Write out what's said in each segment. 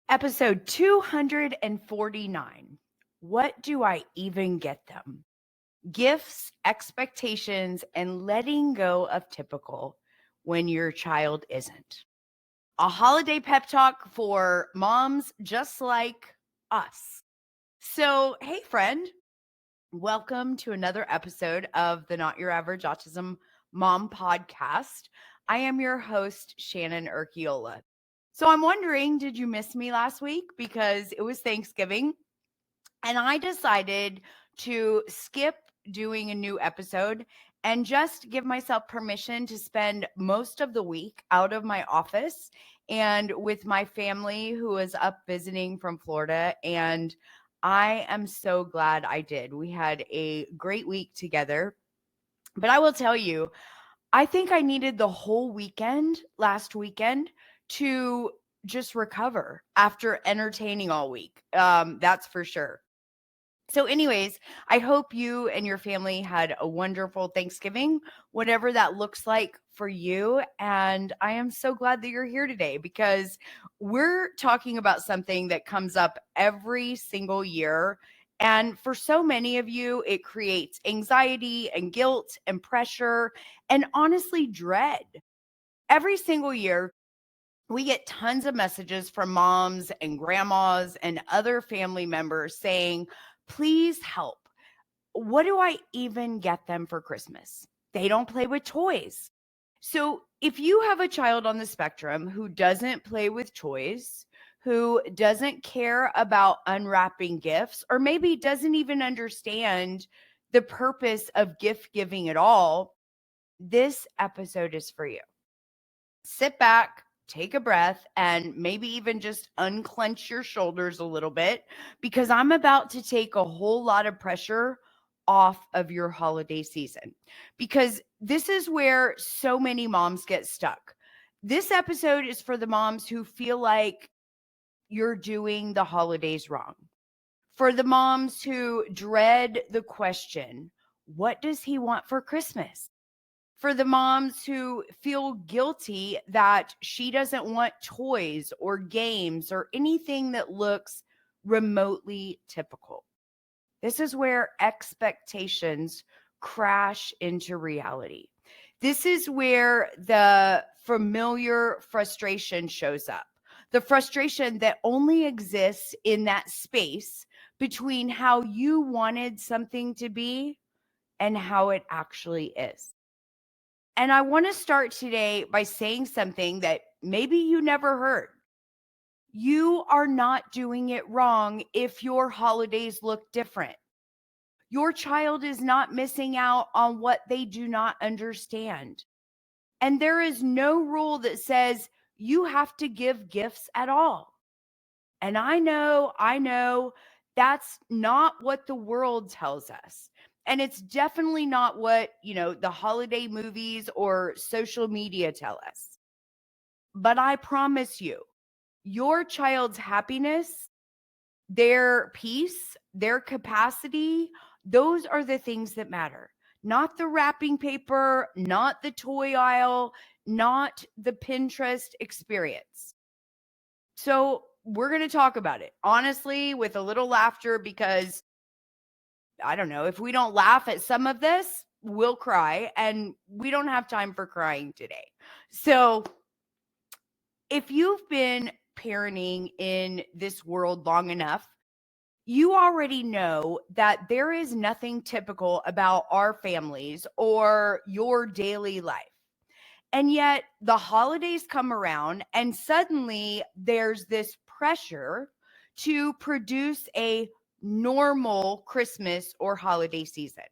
Episode 249. What do I even get them? Gifts, expectations, and letting go of typical when your child isn't. A holiday pep talk for moms just like us. So, hey, friend, welcome to another episode of the Not Your Average Autism Mom podcast. I am your host, Shannon Urquiola. So I'm wondering, did you miss me last week? Because it was Thanksgiving and I decided to skip doing a new episode and just give myself permission to spend most of the week out of my office and with my family who is up visiting from Florida. And I am so glad I did. We had a great week together. But I will tell you, I think I needed the whole weekend last weekend to just recover after entertaining all week. That's for sure. So, anyways, I hope you and your family had a wonderful Thanksgiving, whatever that looks like for you. And I am so glad that you're here today because we're talking about something that comes up every single year. And for so many of you, it creates anxiety and guilt and pressure and honestly, dread. Every single year, we get tons of messages from moms and grandmas and other family members saying, please help. What do I even get them for Christmas? They don't play with toys. So if you have a child on the spectrum who doesn't play with toys, who doesn't care about unwrapping gifts, or maybe doesn't even understand the purpose of gift giving at all, this episode is for you. Sit back, take a breath, and maybe even just unclench your shoulders a little bit because I'm about to take a whole lot of pressure off of your holiday season because this is where so many moms get stuck. This episode is for the moms who feel like you're doing the holidays wrong, for the moms who dread the question, what does he want for Christmas? For the moms who feel guilty that she doesn't want toys or games or anything that looks remotely typical. This is where expectations crash into reality. This is where the familiar frustration shows up. The frustration that only exists in that space between how you wanted something to be and how it actually is. And I want to start today by saying something that maybe you never heard. You are not doing it wrong if your holidays look different. Your child is not missing out on what they do not understand. And there is no rule that says you have to give gifts at all. And I know that's not what the world tells us. And it's definitely not what, the holiday movies or social media tell us. But I promise you, your child's happiness, their peace, their capacity, those are the things that matter. Not the wrapping paper, not the toy aisle, not the Pinterest experience. So we're going to talk about it honestly with a little laughter because I don't know, if we don't laugh at some of this, we'll cry and we don't have time for crying today. So if you've been parenting in this world long enough, you already know that there is nothing typical about our families or your daily life. And yet the holidays come around and suddenly there's this pressure to produce a normal Christmas or holiday season.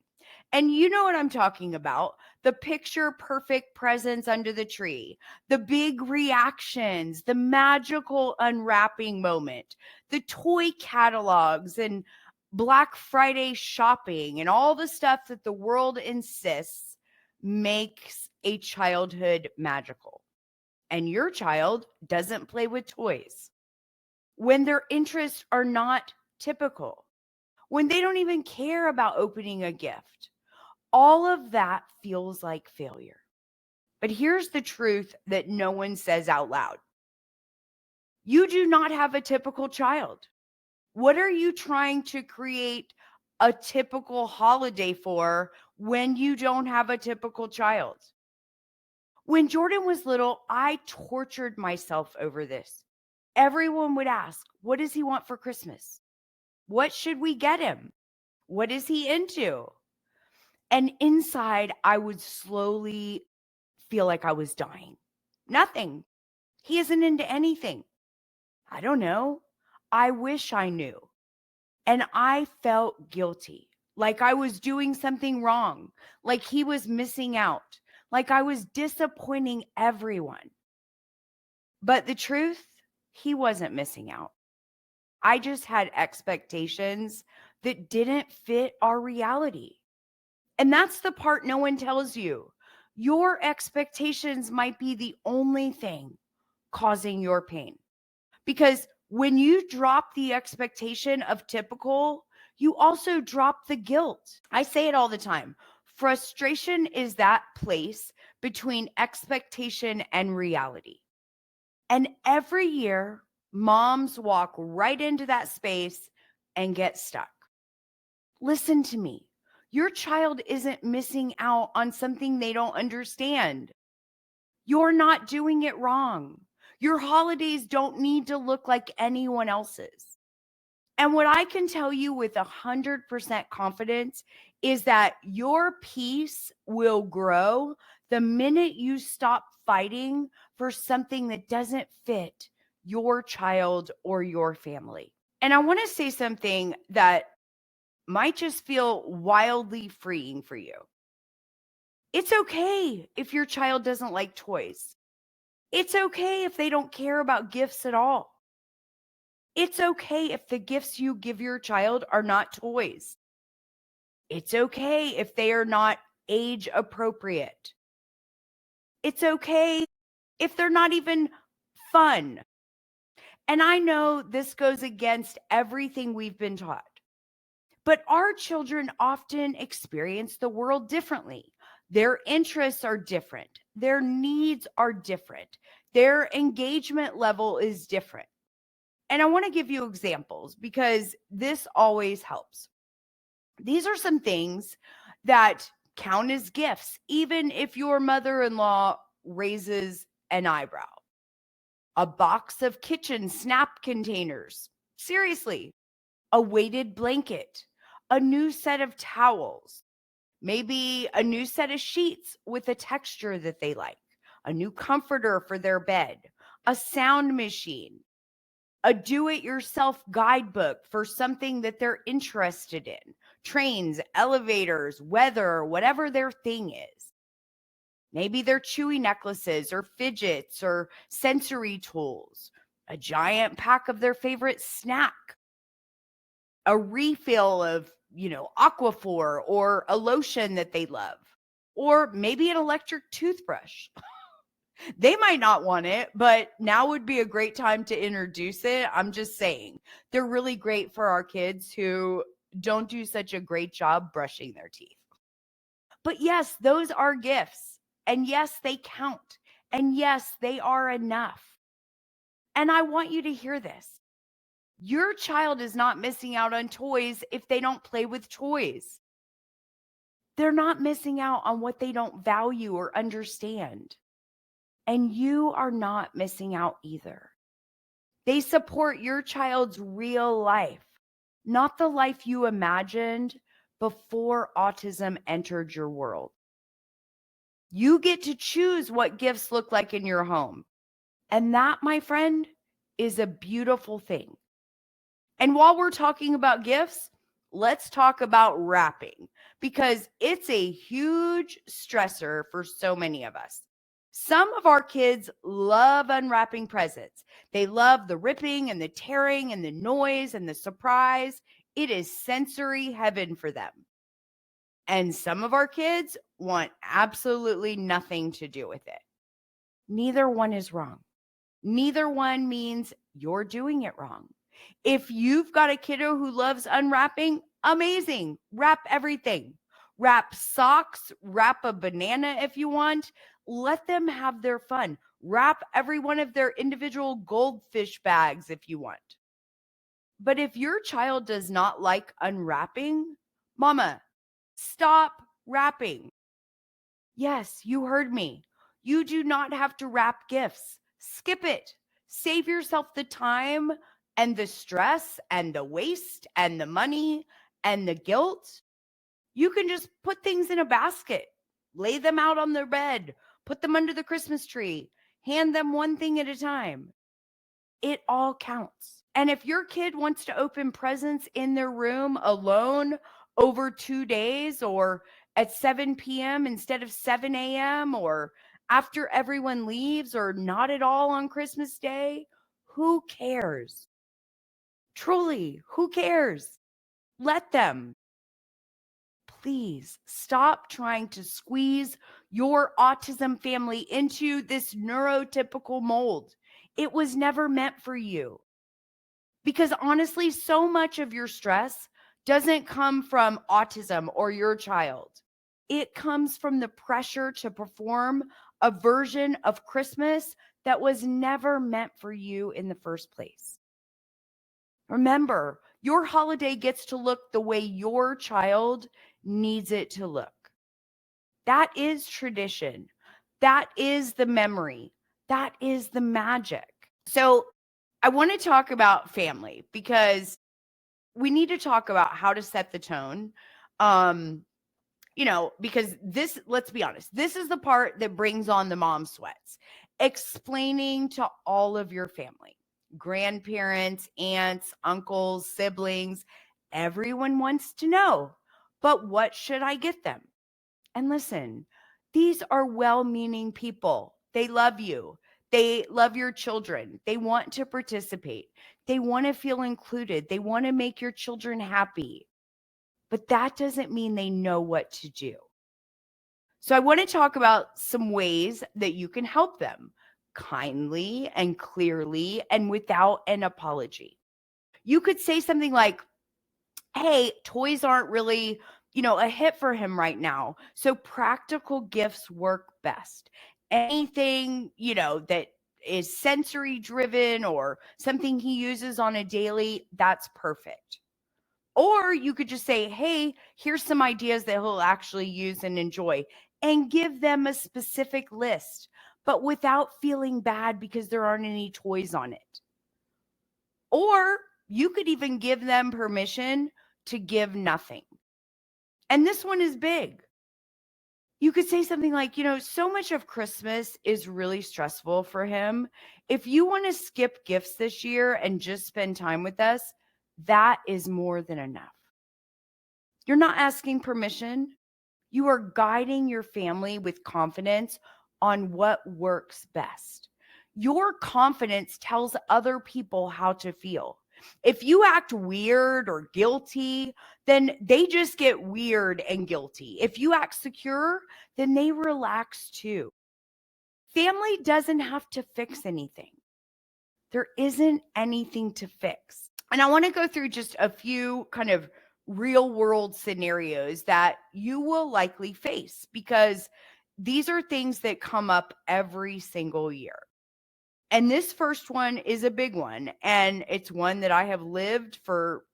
And you know what I'm talking about. The picture perfect presents under the tree, the big reactions, the magical unwrapping moment, the toy catalogs and Black Friday shopping, and all the stuff that the world insists makes a childhood magical. And your child doesn't play with toys when their interests are not typical, when they don't even care about opening a gift. All of that feels like failure. But here's the truth that no one says out loud. You do not have a typical child. What are you trying to create a typical holiday for when you don't have a typical child? When Jordan was little, I tortured myself over this. Everyone would ask, what does he want for Christmas? What should we get him? What is he into? And inside, I would slowly feel like I was dying. Nothing. He isn't into anything. I don't know. I wish I knew. And I felt guilty, like I was doing something wrong, like he was missing out, like I was disappointing everyone. But the truth, he wasn't missing out. I just had expectations that didn't fit our reality. And that's the part no one tells you. Your expectations might be the only thing causing your pain. Because when you drop the expectation of typical, you also drop the guilt. I say it all the time. Frustration is that place between expectation and reality. And every year, moms walk right into that space and get stuck. Listen to me. Your child isn't missing out on something they don't understand. You're not doing it wrong. Your holidays don't need to look like anyone else's. And what I can tell you with 100% confidence is that your peace will grow the minute you stop fighting for something that doesn't fit your child or your family. And I want to say something that might just feel wildly freeing for you. It's okay if your child doesn't like toys. It's okay if they don't care about gifts at all. It's okay if the gifts you give your child are not toys. It's okay if they are not age appropriate. It's okay if they're not even fun. And I know this goes against everything we've been taught, but our children often experience the world differently. Their interests are different. Their needs are different. Their engagement level is different. And I want to give you examples because this always helps. These are some things that count as gifts, even if your mother-in-law raises an eyebrow. A box of kitchen snap containers. Seriously, a weighted blanket, a new set of towels, maybe a new set of sheets with a texture that they like, a new comforter for their bed, a sound machine, a do-it-yourself guidebook for something that they're interested in, trains, elevators, weather, whatever their thing is. Maybe they're chewy necklaces or fidgets or sensory tools, a giant pack of their favorite snack, a refill of, Aquaphor or a lotion that they love, or maybe an electric toothbrush. They might not want it, but now would be a great time to introduce it. I'm just saying, they're really great for our kids who don't do such a great job brushing their teeth. But yes, those are gifts. And yes, they count. And yes, they are enough. And I want you to hear this. Your child is not missing out on toys if they don't play with toys. They're not missing out on what they don't value or understand. And you are not missing out either. They support your child's real life, not the life you imagined before autism entered your world. You get to choose what gifts look like in your home. And that, my friend, is a beautiful thing. And while we're talking about gifts, let's talk about wrapping because it's a huge stressor for so many of us. Some of our kids love unwrapping presents. They love the ripping and the tearing and the noise and the surprise. It is sensory heaven for them. And some of our kids want absolutely nothing to do with it. Neither one is wrong. Neither one means you're doing it wrong. If you've got a kiddo who loves unwrapping, amazing. Wrap everything. Wrap socks, wrap a banana if you want. Let them have their fun. Wrap every one of their individual goldfish bags if you want. But if your child does not like unwrapping, mama, stop wrapping. Yes, you heard me. You do not have to wrap gifts. Skip it. Save yourself the time and the stress and the waste and the money and the guilt. You can just put things in a basket, lay them out on their bed, put them under the Christmas tree, hand them one thing at a time. It all counts. And if your kid wants to open presents in their room alone over 2 days or at 7 p.m. instead of 7 a.m. or after everyone leaves or not at all on Christmas Day, who cares? Truly, who cares? Let them. Please stop trying to squeeze your autism family into this neurotypical mold. It was never meant for you. Because honestly, so much of your stress doesn't come from autism or your child. It comes from the pressure to perform a version of Christmas that was never meant for you in the first place. Remember, your holiday gets to look the way your child needs it to look. That is tradition. That is the memory. That is the magic. So, I want to talk about family because we need to talk about how to set the tone. Because this, let's be honest, this is the part that brings on the mom sweats. Explaining to all of your family, grandparents, aunts, uncles, siblings, everyone wants to know, but what should I get them? And listen, these are well-meaning people. They love you. They love your children. They want to participate. They want to feel included. They want to make your children happy. But that doesn't mean they know what to do. So I want to talk about some ways that you can help them kindly and clearly and without an apology. You could say something like, hey, toys aren't really, a hit for him right now. So practical gifts work best. Anything, that is sensory driven or something he uses on a daily, that's perfect. Or you could just say, hey, here's some ideas that he'll actually use and enjoy, and give them a specific list, but without feeling bad because there aren't any toys on it. Or you could even give them permission to give nothing. And this one is big. You could say something like, so much of Christmas is really stressful for him. If you want to skip gifts this year and just spend time with us, that is more than enough. You're not asking permission. You are guiding your family with confidence on what works best. Your confidence tells other people how to feel. If you act weird or guilty, then they just get weird and guilty. If you act secure, then they relax too. Family doesn't have to fix anything. There isn't anything to fix. And I want to go through just a few kind of real world scenarios that you will likely face because these are things that come up every single year. And this first one is a big one. And it's one that I have lived for,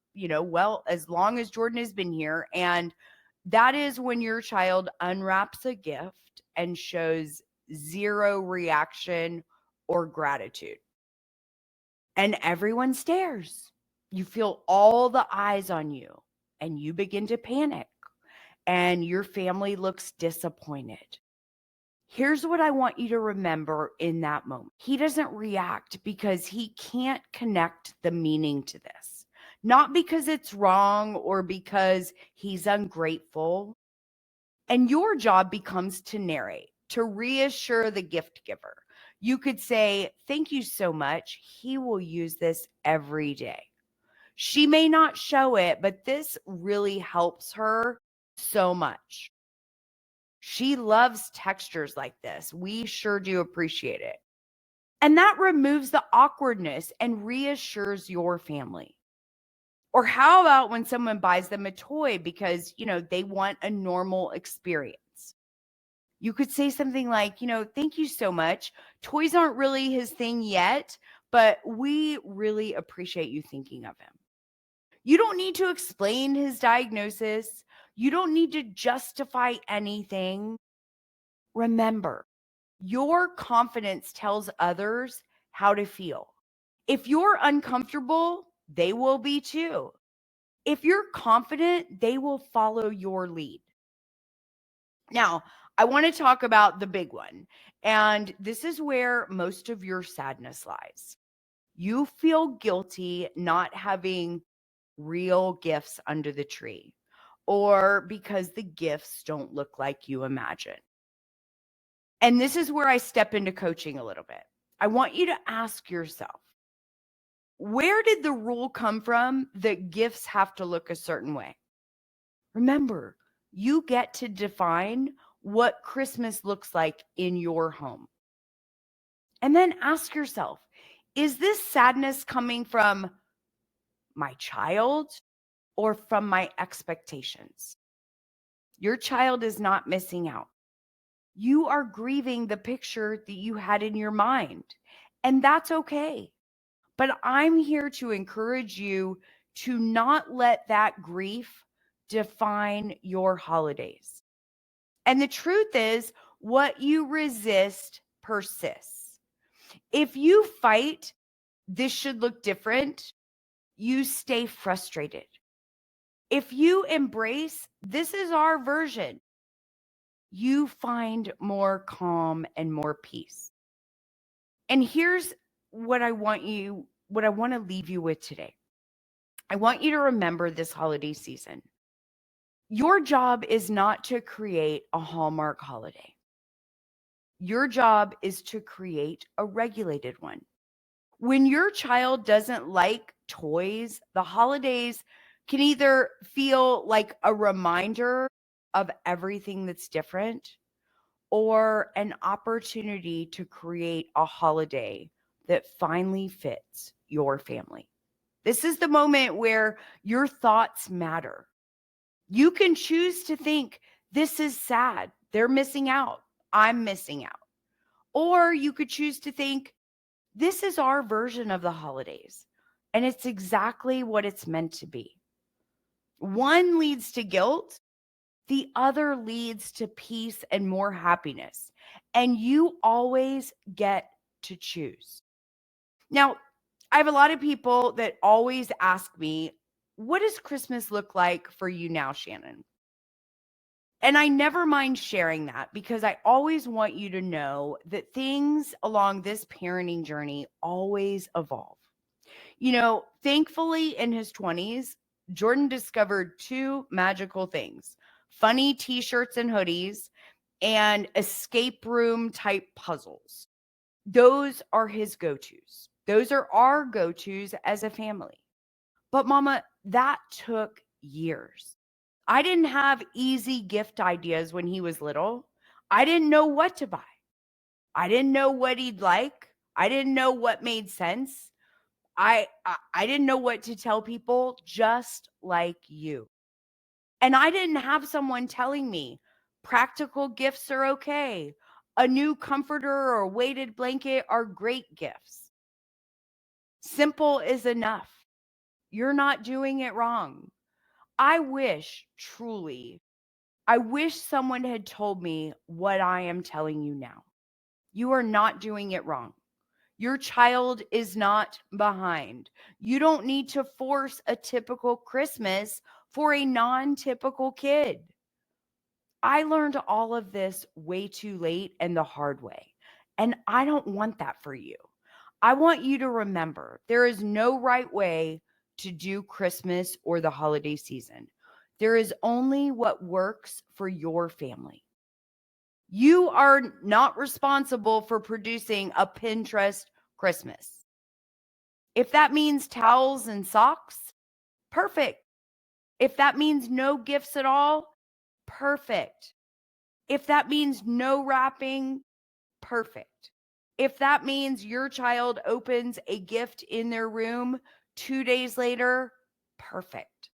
as long as Jordan has been here. And that is when your child unwraps a gift and shows zero reaction or gratitude. And everyone stares. You feel all the eyes on you and you begin to panic and your family looks disappointed. Here's what I want you to remember in that moment. He doesn't react because he can't connect the meaning to this. Not because it's wrong or because he's ungrateful. And your job becomes to narrate, to reassure the gift giver. You could say, thank you so much. He will use this every day. She may not show it, but this really helps her so much. She loves textures like this. We sure do appreciate it. And that removes the awkwardness and reassures your family. Or how about when someone buys them a toy because, they want a normal experience? You could say something like, thank you so much. Toys aren't really his thing yet, but we really appreciate you thinking of him. You don't need to explain his diagnosis. You don't need to justify anything. Remember, your confidence tells others how to feel. If you're uncomfortable, they will be too. If you're confident, they will follow your lead. Now, I want to talk about the big one. And this is where most of your sadness lies. You feel guilty not having real gifts under the tree, or because the gifts don't look like you imagine. And this is where I step into coaching a little bit. I want you to ask yourself, where did the rule come from that gifts have to look a certain way? Remember, you get to define what Christmas looks like in your home. And then ask yourself, is this sadness coming from my child or from my expectations? Your child is not missing out. You are grieving the picture that you had in your mind, and that's okay. But I'm here to encourage you to not let that grief define your holidays. And the truth is, what you resist persists. If you fight, this should look different, you stay frustrated. If you embrace, this is our version, you find more calm and more peace. And here's what I want to leave you with today. I want you to remember this holiday season. Your job is not to create a Hallmark holiday. Your job is to create a regulated one. When your child doesn't like toys, the holidays can either feel like a reminder of everything that's different or an opportunity to create a holiday that finally fits your family. This is the moment where your thoughts matter. You can choose to think, this is sad. They're missing out. I'm missing out. Or you could choose to think, this is our version of the holidays, and it's exactly what it's meant to be. One leads to guilt, the other leads to peace and more happiness, and you always get to choose. Now, I have a lot of people that always ask me, what does Christmas look like for you now, Shannon? And I never mind sharing that because I always want you to know that things along this parenting journey always evolve. Thankfully in his 20s, Jordan discovered two magical things: funny t shirts and hoodies and escape room type puzzles. Those are his go tos. Those are our go tos as a family. But, Mama, that took years. I didn't have easy gift ideas when he was little. I didn't know what to buy. I didn't know what he'd like. I didn't know what made sense. I didn't know what to tell people, just like you. And I didn't have someone telling me practical gifts are okay. A new comforter or weighted blanket are great gifts. Simple is enough. You're not doing it wrong. Truly, I wish someone had told me what I am telling you now. You are not doing it wrong. Your child is not behind. You don't need to force a typical Christmas for a non typical kid. I learned all of this way too late and the hard way. And I don't want that for you. I want you to remember there is no right way to do Christmas or the holiday season. There is only what works for your family. You are not responsible for producing a Pinterest Christmas. If that means towels and socks, perfect. If that means no gifts at all, perfect. If that means no wrapping, perfect. If that means your child opens a gift in their room 2 days later, perfect.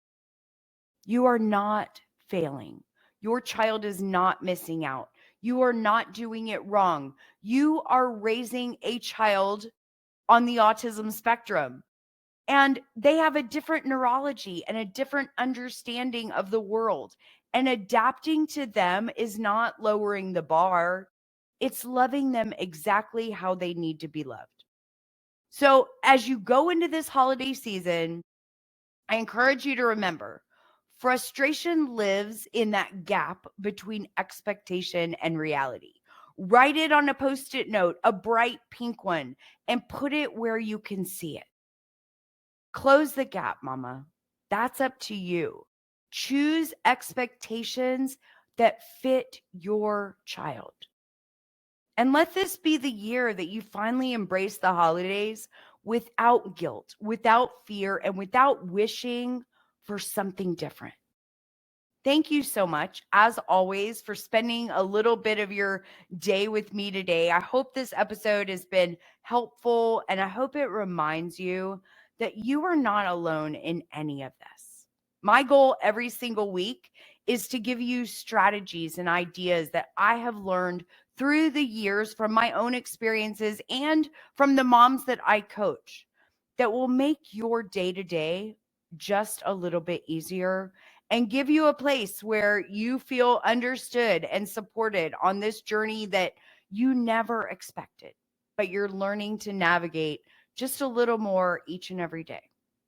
You are not failing. Your child is not missing out. You are not doing it wrong. You are raising a child on the autism spectrum, and they have a different neurology and a different understanding of the world. And adapting to them is not lowering the bar, it's loving them exactly how they need to be loved. So, as you go into this holiday season, I encourage you to remember frustration lives in that gap between expectation and reality. Write it on a post it note, a bright pink one, and put it where you can see it. Close the gap, mama. That's up to you. Choose expectations that fit your child. And let this be the year that you finally embrace the holidays without guilt, without fear, and without wishing for something different. Thank you so much, as always, for spending a little bit of your day with me today. I hope this episode has been helpful, and I hope it reminds you that you are not alone in any of this. My goal every single week is to give you strategies and ideas that I have learned through the years from my own experiences and from the moms that I coach that will make your day to day just a little bit easier and give you a place where you feel understood and supported on this journey that you never expected, but you're learning to navigate just a little more each and every day.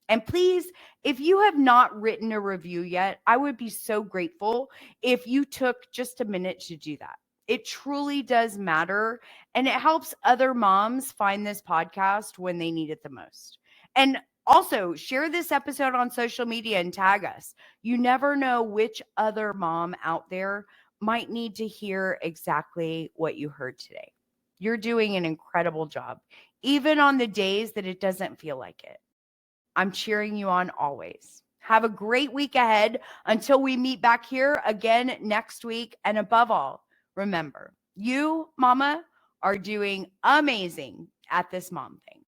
And please, if you have not written a review yet, I would be so grateful if you took just a minute to do that. It truly does matter, and it helps other moms find this podcast when they need it the most. And also, share this episode on social media and tag us. You never know which other mom out there might need to hear exactly what you heard today. You're doing an incredible job, even on the days that it doesn't feel like it. I'm cheering you on always. Have a great week ahead until we meet back here again next week. And above all, remember, you, mama, are doing amazing at this mom thing.